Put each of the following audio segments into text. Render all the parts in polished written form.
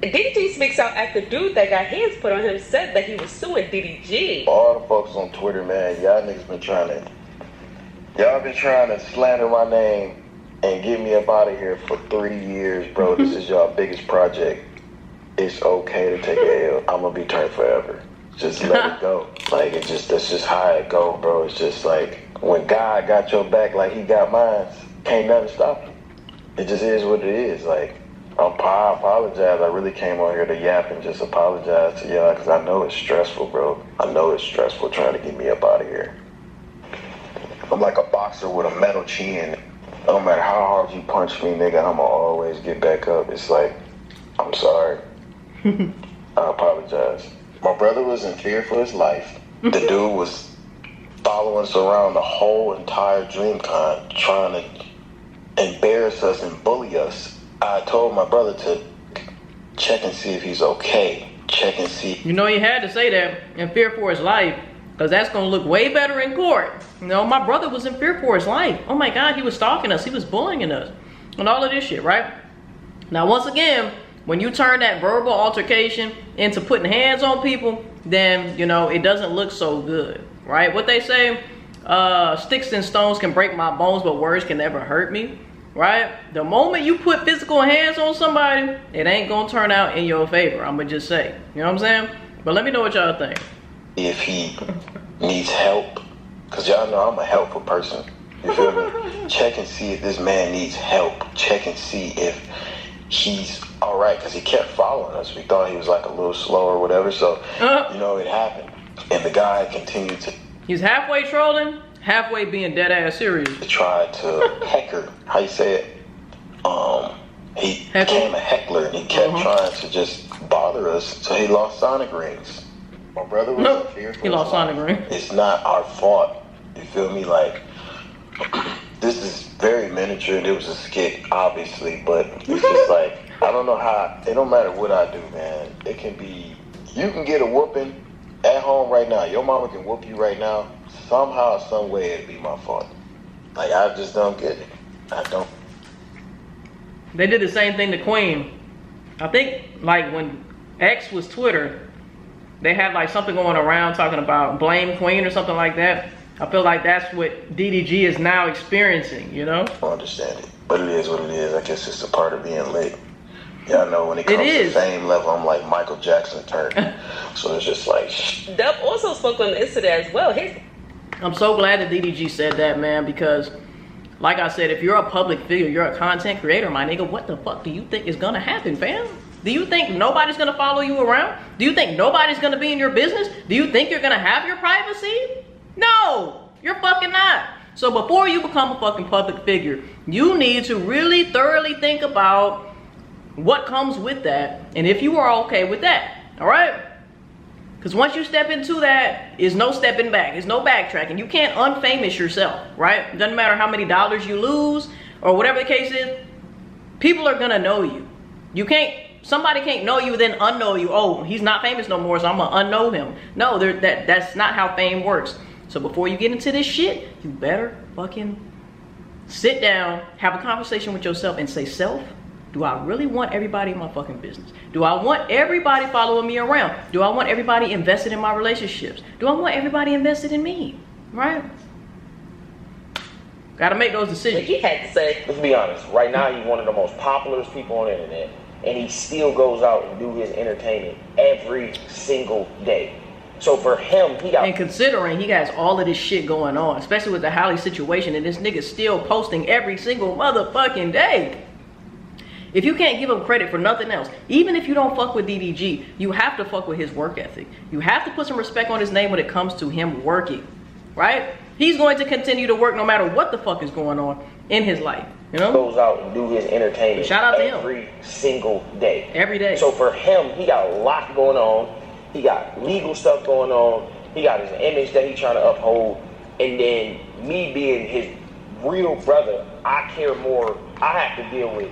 DDG speaks out after dude that got hands put on him said that he was suing DDG. All the folks on Twitter, man, y'all niggas been trying to slander my name and get me up out of here for 3 years, bro. This is y'all biggest project. It's okay to take a L. I'm gonna be turned forever. Just let it go. Like, that's just how it go, bro. It's just like, when God got your back like he got mine, can't nothing stop you. It just is what it is. Like, I apologize. I really came on here to yap and just apologize to y'all, because I know it's stressful, bro. I know it's stressful trying to get me up out of here. I'm like a boxer with a metal chin. No matter how hard you punch me, nigga, I'ma always get back up. It's like, I'm sorry. I apologize. My brother was in fear for his life. The dude was following us around the whole entire DreamCon, trying to embarrass us and bully us. I told my brother to check and see if he's okay. Check and see. You know, he had to say that, in fear for his life, because that's going to look way better in court. You know, my brother was in fear for his life. Oh my God, he was stalking us. He was bullying us. And all of this shit, right? Now, once again, when you turn that verbal altercation into putting hands on people, then, you know, it doesn't look so good, right? What they say, sticks and stones can break my bones, but words can never hurt me, right? The moment you put physical hands on somebody, it ain't gonna turn out in your favor, I'm gonna just say. You know what I'm saying? But let me know what y'all think. If he needs help, because y'all know I'm a helpful person. You feel me? Check and see if this man needs help. Check and see if he's all right, because he kept following us. We thought he was like a little slow or whatever, so you know, it happened. And the guy continued to... He's halfway trolling, halfway being dead ass serious. He tried to heckler, how you say it? He became a heckler, and he kept trying to just bother us, so he lost Sonic rings. My brother was in fear for he lost Sonic ring. It's not our fault. You feel me? Like, this is very miniature, and it was a skit, obviously, but it's just like, I don't know how, it don't matter what I do, man. It can be, you can get a whooping at home right now. Your mama can whoop you right now. Somehow, some way, it'd be my fault. Like, I just don't get it. I don't. They did the same thing to Queen. I think, like, when X was Twitter, they had, like, something going around talking about blame Queen or something like that. I feel like that's what DDG is now experiencing, you know? I don't understand it, but it is what it is. I guess it's a part of being lit. Y'all know when it comes to fame level, I'm like Michael Jackson turned. So it's just like... Dub also spoke on the incident as well. I'm so glad that DDG said that, man, because, like I said, if you're a public figure, you're a content creator, my nigga, what the fuck do you think is gonna happen, fam? Do you think nobody's gonna follow you around? Do you think nobody's gonna be in your business? Do you think you're gonna have your privacy? No, you're fucking not. So before you become a fucking public figure, you need to really thoroughly think about what comes with that, and if you are okay with that, all right? Because once you step into that, there's no stepping back. There's no backtracking. You can't unfamous yourself, right? It doesn't matter how many dollars you lose or whatever the case is. People are gonna know you. You can't, somebody can't know you then unknow you. Oh, he's not famous no more, so I'm gonna unknow him. No, that's not how fame works. So before you get into this shit, you better fucking sit down, have a conversation with yourself and say, self, do I really want everybody in my fucking business? Do I want everybody following me around? Do I want everybody invested in my relationships? Do I want everybody invested in me? Right? Gotta make those decisions. He had to say, let's be honest, right now he's one of the most popular people on the internet, and he still goes out and do his entertainment every single day. So for him, he got... And considering he has all of this shit going on, especially with the Halle situation, and this nigga still posting every single motherfucking day. If you can't give him credit for nothing else, even if you don't fuck with DDG, you have to fuck with his work ethic. You have to put some respect on his name when it comes to him working, right? He's going to continue to work no matter what the fuck is going on in his life, you know? Goes out and do his entertainment shout out to him. Every single day. Every day. So for him, he got a lot going on. He got legal stuff going on. He got his image that he's trying to uphold. And then me being his real brother, I care more. I have to deal with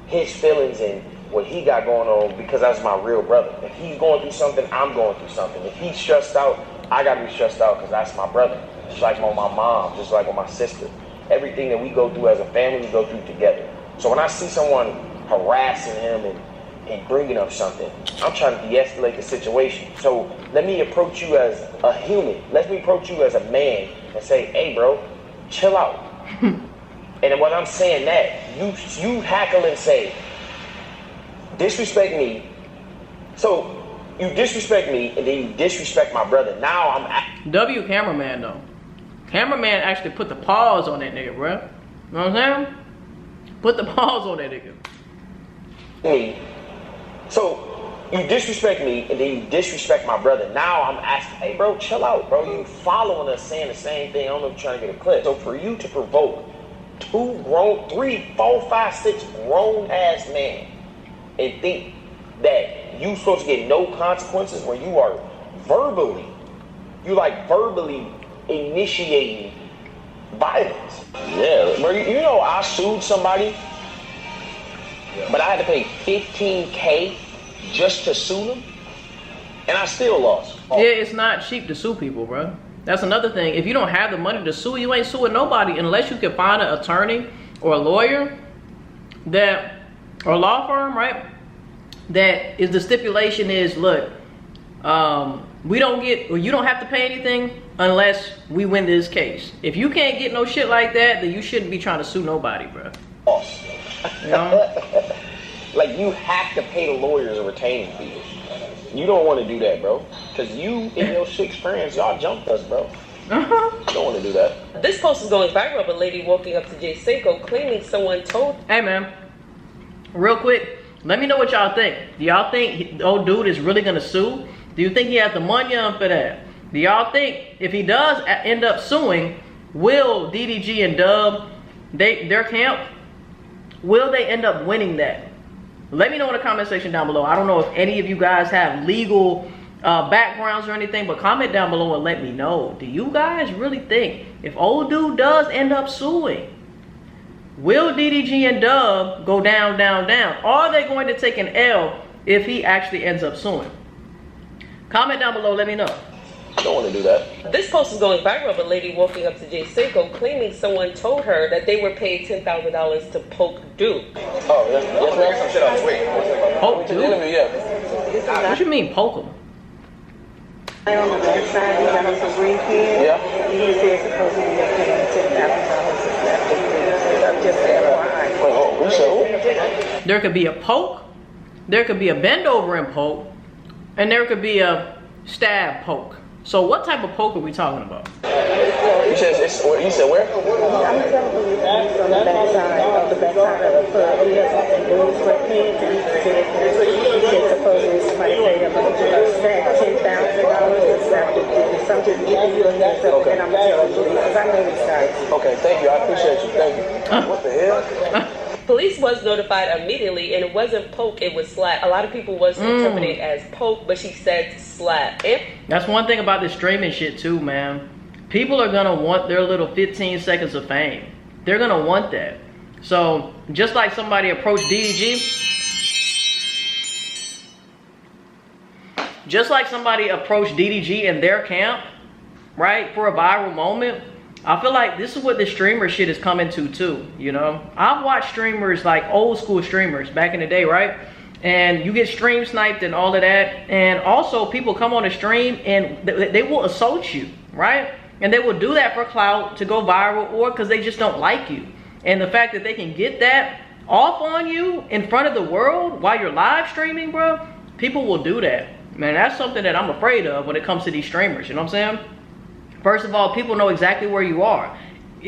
his feelings and what he got going on because that's my real brother. If he's going through something, I'm going through something. If he's stressed out, I gotta be stressed out because that's my brother. Just like with my mom, just like with my sister. Everything that we go through as a family, we go through together. So when I see someone harassing him and bringing up something. I'm trying to de-escalate the situation. So let me approach you as a human. Let me approach you as a man and say, hey, bro, chill out. And when I'm saying that, you hackle and say, disrespect me. So you disrespect me, and then you disrespect my brother. Now I'm... W cameraman, though. Cameraman actually put the pause on that nigga, bro. You know what I'm saying? Put the pause on that nigga. Me. So you disrespect me, and then you disrespect my brother. Now I'm asking, hey, bro, chill out, bro. You following us saying the same thing. I don't know if you're trying to get a clip. So for you to provoke 2 grown, 3, 4, 5, 6 grown-ass men and think that you supposed to get no consequences when you are verbally initiating violence. Yeah, bro, you know I sued somebody, but I had to pay $15K just to sue them, and I still lost. Yeah, it's not cheap to sue people, bro. That's another thing. If you don't have the money to sue, you ain't suing nobody unless you can find an attorney or a lawyer or a law firm, right? That is the stipulation is, look, we don't get, or you don't have to pay anything unless we win this case. If you can't get no shit like that, then you shouldn't be trying to sue nobody, bro. You know? Like, you have to pay the lawyers a retaining fee. You don't want to do that, bro. Because you and your 6 friends, y'all jumped us, bro. You don't want to do that. This post is going viral of a lady walking up to Cinco claiming someone told... Hey, man. Real quick, let me know what y'all think. Do y'all think old dude is really going to sue? Do you think he has the money for that? Do y'all think if he does end up suing, will DDG and Dub, their camp, will they end up winning that? Let me know in the comment section down below. I don't know if any of you guys have legal backgrounds or anything, but comment down below and let me know. Do you guys really think if old dude does end up suing, will DDG and Dub go down, down, down? Or are they going to take an L if he actually ends up suing? Comment down below, let me know. I don't want to do that. This post is going viral of a lady walking up to Cinco claiming someone told her that they were paid $10,000 to poke Duke. Oh, yes, some shit on Twitter. Poke Duke? Yeah. What you mean poke him? On the left side, he got on some green pins. Yeah. He said supposedly they're paying $10,000. Just FYI. There could be a poke, there could be a bend over and poke, and there could be a stab poke. So what type of poke are we talking about? You said where? I'm telling you, it's on the back side of the foot. He has some blue sweatpants, and he said supposedly somebody paid him $10,000 or something. Okay. And I'm telling you, because I know these guys. Okay, thank you. I appreciate you. Thank you. What the hell? Police was notified immediately, and it wasn't poke, it was slap. A lot of people was interpreting it as poke, but she said slap. That's one thing about this streaming shit too, man. People are gonna want their little 15 seconds of fame. They're gonna want that. So just like somebody approached DDG, in their camp, right, for a viral moment, I feel like this is what the streamer shit is coming to too, you know? I've watched streamers, like old school streamers back in the day, right? And you get stream sniped and all of that. And also people come on the stream and they will assault you, right? And they will do that for clout, to go viral, or because they just don't like you. And the fact that they can get that off on you in front of the world while you're live streaming, bro, people will do that. Man, that's something that I'm afraid of when it comes to these streamers, you know what I'm saying? First of all, people know exactly where you are.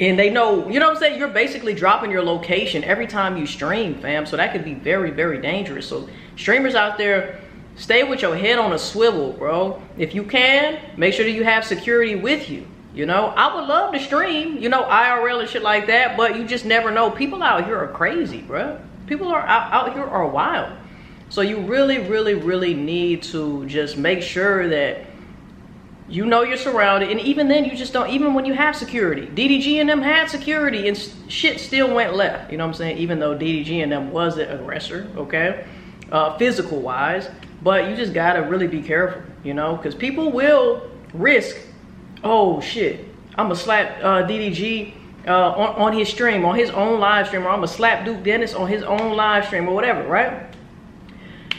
And they know, you know what I'm saying? You're basically dropping your location every time you stream, fam. So that could be very, very dangerous. So streamers out there, stay with your head on a swivel, bro. If you can, make sure that you have security with you. You know, I would love to stream, you know, IRL and shit like that, but you just never know. People out here are crazy, bro. People are out here are wild. So you really, really, really need to just make sure that you know you're surrounded. And even then, you just don't, even when you have security. DDG and them had security and shit still went left. You know what I'm saying? Even though DDG and them was the aggressor, okay? Physical wise. But you just gotta really be careful, you know? Because people will risk, oh shit, I'm gonna slap DDG on his stream, on his own live stream, or I'm gonna slap Duke Dennis on his own live stream or whatever, right?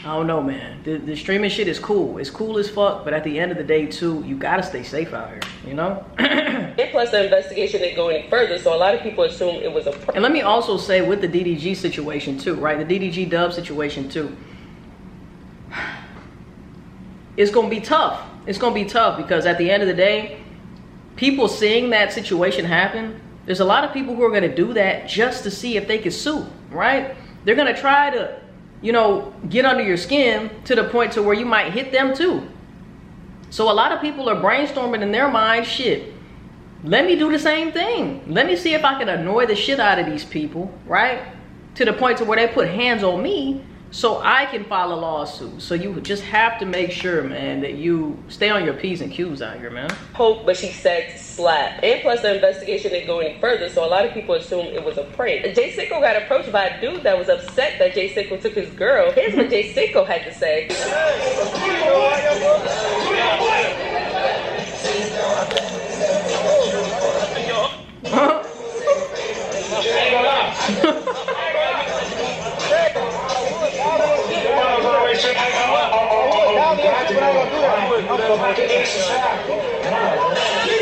I don't know, man. The streaming shit is cool. It's cool as fuck, but at the end of the day, too, you gotta stay safe out here, you know? And plus, the investigation didn't go any further, so a lot of people assume it was a prank. And let me also say with the DDG situation, too, right? The DDG dub situation, too. It's gonna be tough. It's gonna be tough because at the end of the day, people seeing that situation happen, there's a lot of people who are gonna do that just to see if they can sue, right? They're gonna try to, you know, get under your skin to the point to where you might hit them too. So a lot of people are brainstorming in their mind, shit, let me do the same thing. Let me see if I can annoy the shit out of these people, right? To the point to where they put hands on me so I can file a lawsuit. So you just have to make sure, man, that you stay on your P's and Q's out here, man. Hope, but she said slap. And plus, the investigation didn't go any further, so a lot of people assume it was a prank. Jay Cinco got approached by a dude that was upset that Jay Cinco took his girl. Here's what Jay Cinco had to say.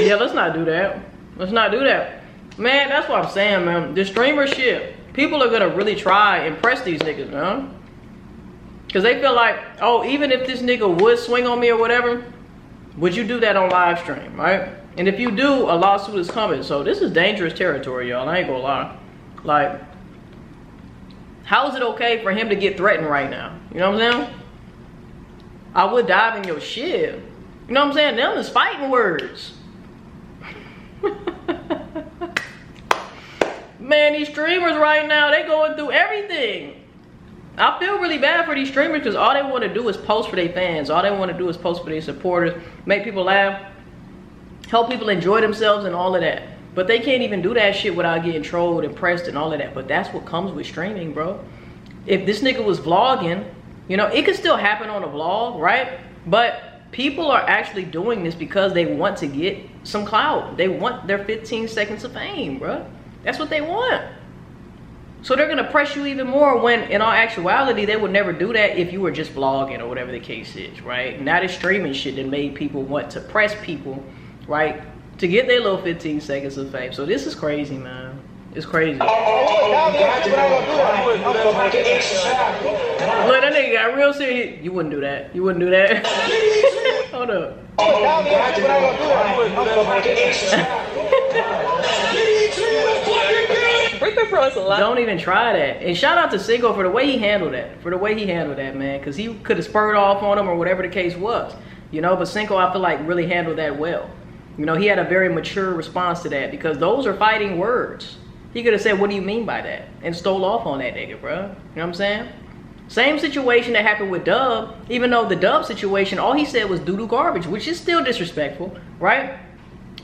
Yeah, let's not do that. Let's not do that. Man, that's what I'm saying, man. The streamer shit, people are gonna really try and impress these niggas, man. Cause they feel like, oh, even if this nigga would swing on me or whatever, would you do that on live stream, right? And if you do, a lawsuit is coming. So this is dangerous territory, y'all. I ain't gonna lie. Like, how is it okay for him to get threatened right now? You know what I'm saying? I would dive in your shit. You know what I'm saying? Them is fighting words. Man, these streamers right now, they going through everything. I feel really bad for these streamers because all they want to do is post for their fans. All they want to do is post for their supporters, make people laugh, help people enjoy themselves and all of that. But they can't even do that shit without getting trolled and pressed and all of that. But that's what comes with streaming, bro. If this nigga was vlogging, you know, it could still happen on a vlog, right? But people are actually doing this because they want to get some clout. They want their 15 seconds of fame, bro. That's what they want. So they're gonna press you even more when in all actuality, they would never do that if you were just vlogging or whatever the case is, right? Now this streaming shit that made people want to press people, right? To get their little 15 seconds of fame. So this is crazy, man. It's crazy. Look, that nigga got real serious. You wouldn't do that. You wouldn't do that. Hold up. Don't even try that. And shout out to Cinco for the way he handled that. For the way he handled that, man. Because he could have spurred off on him or whatever the case was. You know, but Cinco, I feel like, really handled that well. You know, he had a very mature response to that because those are fighting words. He could have said, what do you mean by that? And stole off on that nigga, bro. You know what I'm saying? Same situation that happened with Dub. Even though the Dub situation, all he said was doo-doo garbage, which is still disrespectful, right?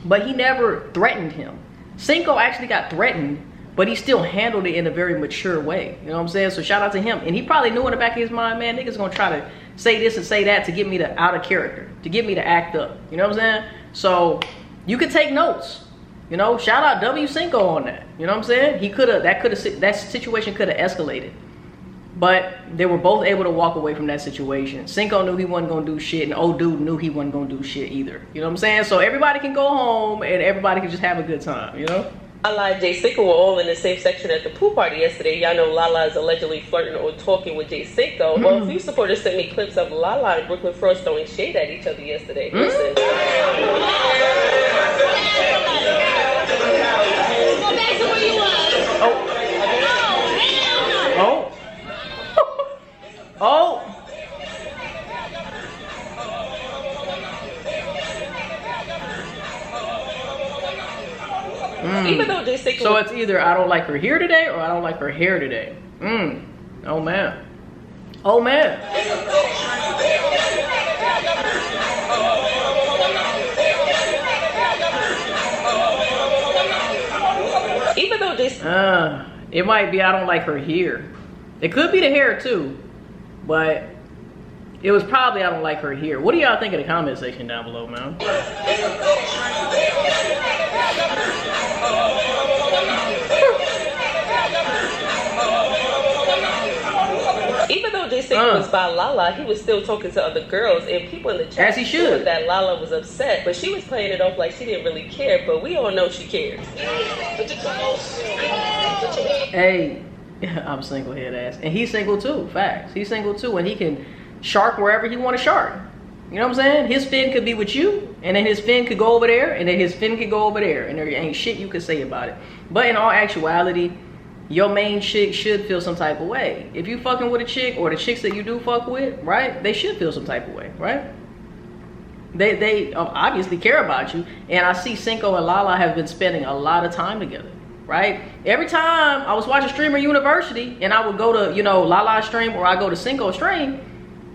But he never threatened him. Cinco actually got threatened, but he still handled it in a very mature way. You know what I'm saying? So shout out to him. And he probably knew in the back of his mind, man, niggas gonna try to say this and say that to get me to out of character, to get me to act up. You know what I'm saying? So you could take notes. You know, shout out W Cinco on that. You know what I'm saying? He could have, that situation could have escalated. But they were both able to walk away from that situation. Cinco knew he wasn't gonna do shit, and old dude knew he wasn't gonna do shit either. You know what I'm saying? So everybody can go home and everybody can just have a good time, you know? Lala and Jay Cinco were all in the same section at the pool party yesterday. Y'all know Lala is allegedly flirting or talking with Jay Cinco. Well, a few supporters sent me clips of Lala and Brooklyn Frost throwing shade at each other yesterday. Listen. Go back to where you was. Oh. Oh. Oh. Even though Jay Cinco, so it's either I don't like her here today or I don't like her hair today. Oh man. Oh man. even though Jay it might be I don't like her here. It could be the hair too, but it was probably I don't like her here. What do y'all think in the comment section down below, man? Even though Cinco was by Lala, he was still talking to other girls, and people in the chat as he should that Lala was upset, but she was playing it off like she didn't really care. But we all know she cared. Hey, I'm single head ass, and he's single too. Facts. He's single too, and he can shark wherever he want to shark. You know what I'm saying? His fin could be with you, and then his fin could go over there, and then his fin could go over there, and there ain't shit you could say about it. But in all actuality, your main chick should feel some type of way. If you fucking with a chick, or the chicks that you do fuck with, right? They should feel some type of way, right? They obviously care about you, and I see Cinco and Lala have been spending a lot of time together, right? Every time I was watching Streamer University, and I would go to, you know, Lala's stream, or I go to Cinco's stream,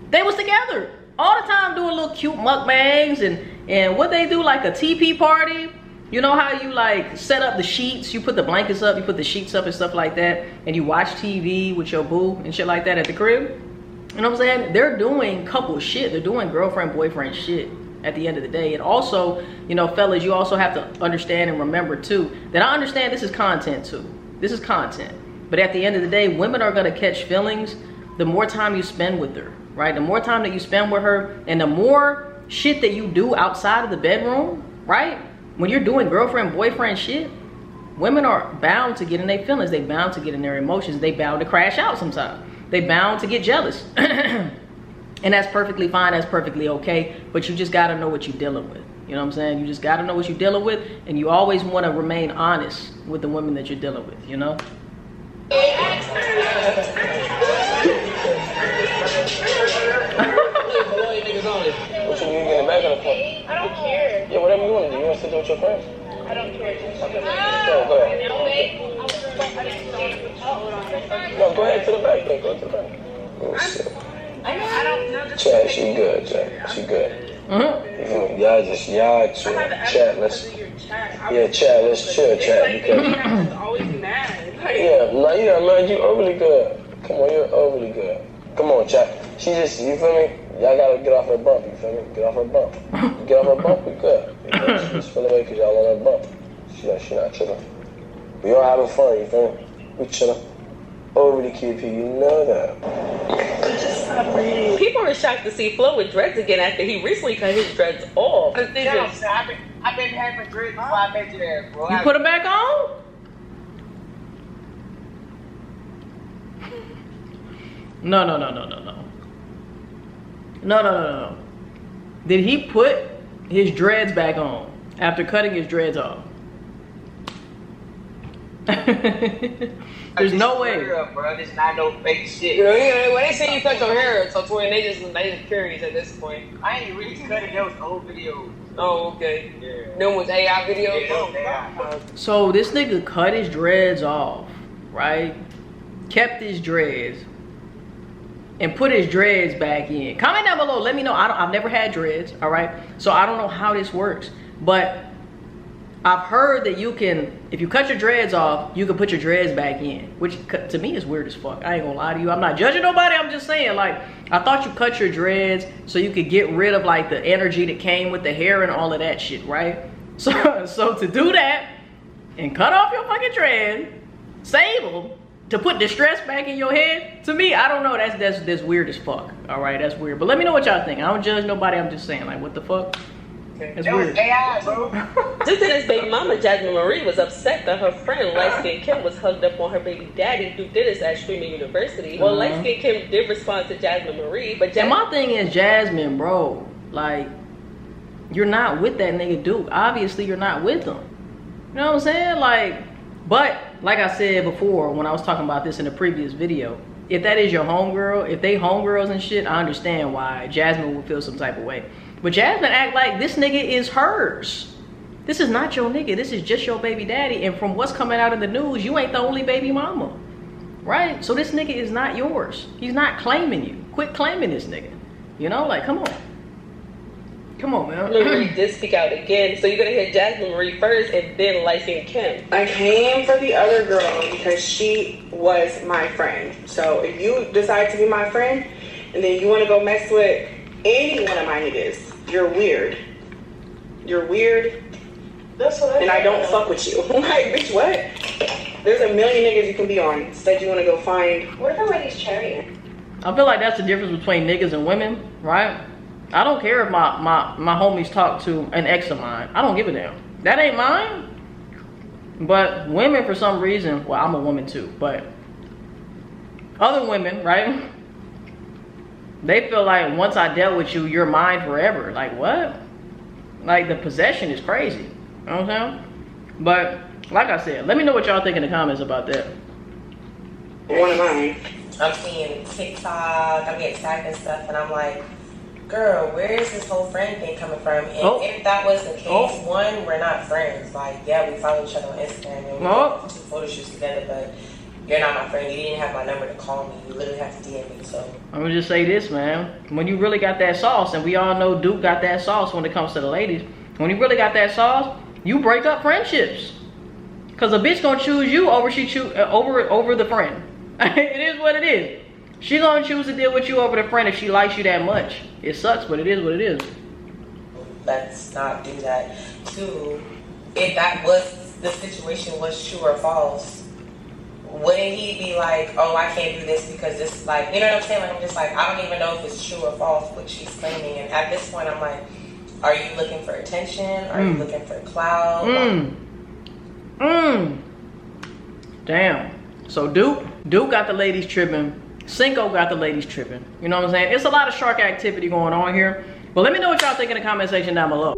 they was together all the time doing little cute mukbangs and what they do, like a TP party. You know how you like set up the sheets, you put the blankets up, you put the sheets up and stuff like that, and you watch TV with your boo and shit like that at the crib. You know what I'm saying? They're doing couple shit. They're doing girlfriend, boyfriend shit at the end of the day. And also, you know, fellas, you also have to understand and remember too, that I understand this is content too. This is content. But at the end of the day, women are gonna catch feelings the more time you spend with her, right? The more time that you spend with her, and the more shit that you do outside of the bedroom, right? When you're doing girlfriend, boyfriend shit, women are bound to get in their feelings. They bound to get in their emotions. They bound to crash out sometimes. They bound to get jealous. And that's perfectly fine. That's perfectly okay. But you just got to know what you're dealing with. You know what I'm saying? You just got to know what you're dealing with. And you always want to remain honest with the women that you're dealing with, you know? What you need to get back on the phone? I don't care. Yeah, whatever you want to do. You want to sit there with your friends? I don't care. Go ahead. No, go ahead to the back. Go to the back. Oh, shit. I don't know. Chat, she good, Chat. She good. Y'all chill. Chat, let's chill, Chat, because always mad. yeah, man, you overly good. Come on, you're overly good. Come on, Chat. She just, you feel me? Y'all gotta get off her bump, you feel me? Get off her bump. Get off her bump, we good. You know, she just feel away because y'all on her bump. She not chilling. We all having fun, you feel me? We chilling. Overly QP, you know that. People were shocked to see Flo with dreads again after he recently cut his dreads off. I've been having dreads before I met you there, bro. You put them back on? No. Did he put his dreads back on after cutting his dreads off? There's no way. Bro, this not no fake shit. Yeah, when they say you cut your hair, so twin, they just curious at this point. I ain't really cut it. That was old videos. Oh, okay. Yeah. Them was AI videos. Yeah. So this nigga cut his dreads off, right? Kept his dreads and put his dreads back in. Comment down below. Let me know. I've never had dreads, all right? So I don't know how this works, but I've heard that you can, if you cut your dreads off, you can put your dreads back in, which to me is weird as fuck. I ain't gonna lie to you. I'm not judging nobody. I'm just saying, like, I thought you cut your dreads so you could get rid of like the energy that came with the hair and all of that shit, right? So to do that and cut off your fucking dreads, save them, to put the stress back in your head, to me, I don't know. That's weird as fuck. All right, that's weird. But let me know what y'all think. I don't judge nobody. I'm just saying, like, what the fuck? That's weird. AI, bro. Just to this baby mama, Jasmine Marie was upset that her friend Light Skin Kim was hugged up on her baby daddy through Dennis at Streamer University. Well, Light Skin Kim did respond to Jasmine Marie, but and my thing is, Jasmine, bro, like, you're not with that nigga Duke. Obviously, you're not with him. You know what I'm saying? Like, but like I said before, when I was talking about this in the previous video, if that is your homegirl, if they homegirls and shit, I understand why Jasmine would feel some type of way. But Jasmine act like this nigga is hers. This is not your nigga. This is just your baby daddy. And from what's coming out in the news, you ain't the only baby mama. Right? So this nigga is not yours. He's not claiming you. Quit claiming this nigga. You know, like, come on. Come on, man. Marie did speak out again. So you're going to hear Jasmine Marie first and then Light Skin Kim. I came for the other girl because she was my friend. So if you decide to be my friend and then you want to go mess with any one of my niggas, you're weird. You're weird. That's what and I don't fuck with you. Like, bitch, what? There's a million niggas you can be on. Instead, you want to go find. What if I wear these cherry? I feel like that's the difference between niggas and women, right? I don't care if my homies talk to an ex of mine. I don't give a damn. That ain't mine. But women, for some reason, well, I'm a woman too, but other women, right? They feel like once I dealt with you, you're mine forever. Like, what? Like, the possession is crazy. You know what I'm saying? But, like I said, let me know what y'all think in the comments about that. One of mine. I'm seeing TikTok, I'm getting tagged and stuff, and I'm like, girl, where is this whole friend thing coming from? And if that was the case, one, we're not friends. Like, yeah, we follow each other on Instagram and we do 2 photo shoots together, but you're not my friend. You didn't have my number to call me. You literally have to DM me, so. I'm gonna just say this, man. When you really got that sauce, and we all know Duke got that sauce when it comes to the ladies, when you really got that sauce, you break up friendships. Cause a bitch gonna choose you over over the friend. It is what it is. She gonna choose to deal with you over the friend if she likes you that much. It sucks, but it is what it is. Let's not do that. 2, if that was the situation was true or false, wouldn't he be like, oh, I can't do this because this is like, you know what I'm saying? Like, I'm just like, I don't even know if it's true or false what she's claiming. And at this point, I'm like, are you looking for attention? Are you looking for clout? Damn. So Duke got the ladies tripping. Cinco got the ladies tripping. You know what I'm saying? It's a lot of shark activity going on here. But let me know what y'all think in the comment section down below.